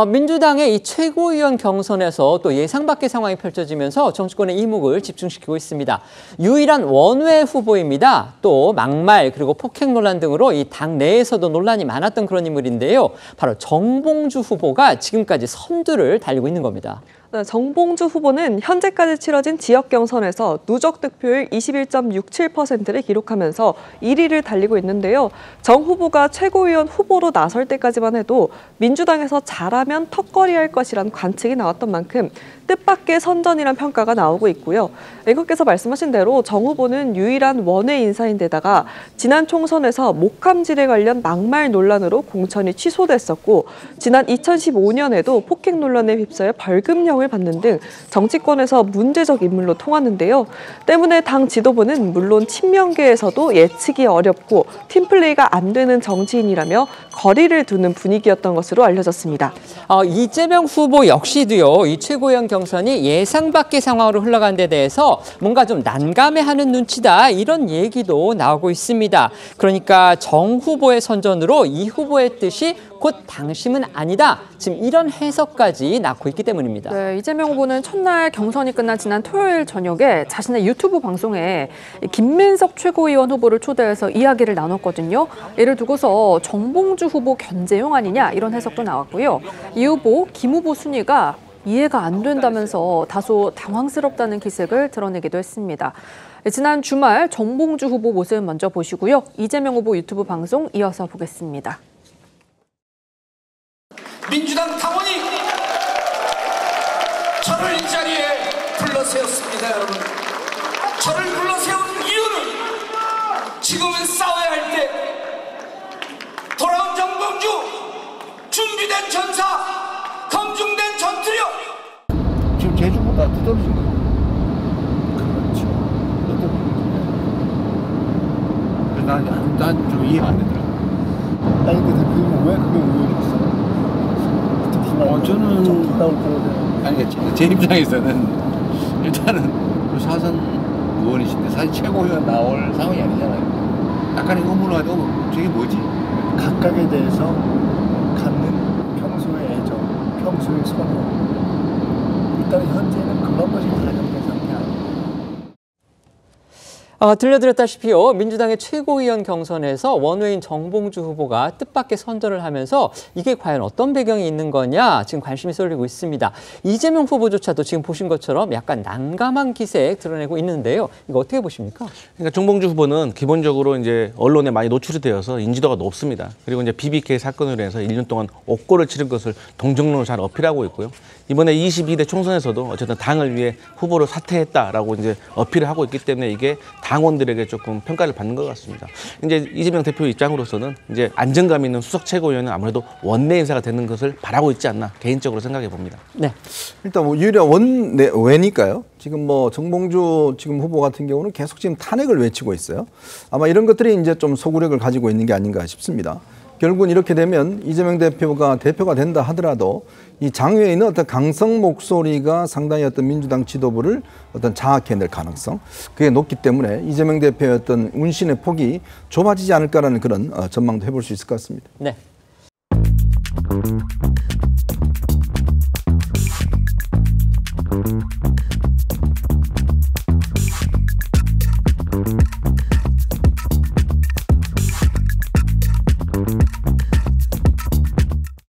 민주당의 이 최고위원 경선에서 또 예상 밖의 상황이 펼쳐지면서 정치권의 이목을 집중시키고 있습니다. 유일한 원외 후보입니다. 또 막말 그리고 폭행 논란 등으로 이 당 내에서도 논란이 많았던 그런 인물인데요. 바로 정봉주 후보가 지금까지 선두를 달리고 있는 겁니다. 정봉주 후보는 현재까지 치러진 지역 경선에서 누적 득표율 21.67%를 기록하면서 1위를 달리고 있는데요. 정 후보가 최고위원 후보로 나설 때까지만 해도 민주당에서 잘하면 턱걸이할 것이란 관측이 나왔던 만큼 뜻밖의 선전이란 평가가 나오고 있고요. 앵커께서 말씀하신 대로 정 후보는 유일한 원외 인사인데다가 지난 총선에서 목함질에 관련 막말 논란으로 공천이 취소됐었고 지난 2015년에도 폭행 논란에 휩싸여 벌금형을 받는 등 정치권에서 문제적 인물로 통하는데요. 때문에 당 지도부는 물론 친명계에서도 예측이 어렵고 팀플레이가 안 되는 정치인이라며 거리를 두는 분위기였던 것으로 알려졌습니다. 이재명 후보 역시도요. 이 최고위원 경선이 예상 밖의 상황으로 흘러간 데 대해서 뭔가 좀 난감해하는 눈치다 이런 얘기도 나오고 있습니다. 그러니까 정 후보의 선전으로 이 후보의 뜻이 곧 당심은 아니다. 지금 이런 해석까지 낳고 있기 때문입니다. 네, 이재명 후보는 첫날 경선이 끝난 지난 토요일 저녁에 자신의 유튜브 방송에 김민석 최고위원 후보를 초대해서 이야기를 나눴거든요. 이를 두고서 정봉주 후보 견제용 아니냐 이런 해석도 나왔고요. 이 후보, 김 후보 순위가 이해가 안 된다면서 다소 당황스럽다는 기색을 드러내기도 했습니다. 지난 주말 정봉주 후보 모습 먼저 보시고요. 이재명 후보 유튜브 방송 이어서 보겠습니다. 민주당 당원이 저를 이 자리에 불러세웠습니다, 여러분. 저를 불러세운 이유는 지금은 싸워야 할 때 돌아온 정봉주, 준비된 전사, 검증된 전투력. 지금 제주보다 더 떨어진 거예요. 그렇죠. 난 좀 이해가 안 되더라고요. 아니 근데 대표님은 왜 그게 의외로 있어요? 저는 아니 제 입장에서는 일단은 사선 의원이신데 사실 최고위원 나올 상황이 아니잖아요. 약간의 의문을 가지고 저게 뭐지? 각각에 대해서 갖는 평소의 애정, 평소의 선호. 일단 현재는 그런 것이 반영된 상태 아닙니다. 들려드렸다시피요. 민주당의 최고위원 경선에서 원외인 정봉주 후보가 뜻밖의 선전을 하면서 이게 과연 어떤 배경이 있는 거냐 지금 관심이 쏠리고 있습니다. 이재명 후보조차도 지금 보신 것처럼 약간 난감한 기색 드러내고 있는데요. 이거 어떻게 보십니까? 그러니까 정봉주 후보는 기본적으로 이제 언론에 많이 노출이 되어서 인지도가 높습니다. 그리고 이제 BBK 사건으로 해서 1년 동안 옥고를 치른 것을 동정론을 잘 어필하고 있고요. 이번에 22대 총선에서도 어쨌든 당을 위해 후보를 사퇴했다라고 이제 어필을 하고 있기 때문에 이게 당원들에게 조금 평가를 받는 것 같습니다. 이제 이재명 대표 입장으로서는 이제 안정감 있는 수석 최고위원은 아무래도 원내 인사가 되는 것을 바라고 있지 않나 개인적으로 생각해 봅니다. 네. 일단 뭐 유일한 원내외니까요. 지금 뭐 정봉주 지금 후보 같은 경우는 계속 지금 탄핵을 외치고 있어요. 아마 이런 것들이 이제 좀 소구력을 가지고 있는 게 아닌가 싶습니다. 결국은 이렇게 되면 이재명 대표가 된다 하더라도 이 장외에 있는 어떤 강성 목소리가 상당히 어떤 민주당 지도부를 어떤 장악해낼 가능성 그게 높기 때문에 이재명 대표의 어떤 운신의 폭이 좁아지지 않을까라는 그런 전망도 해볼 수 있을 것 같습니다. 네.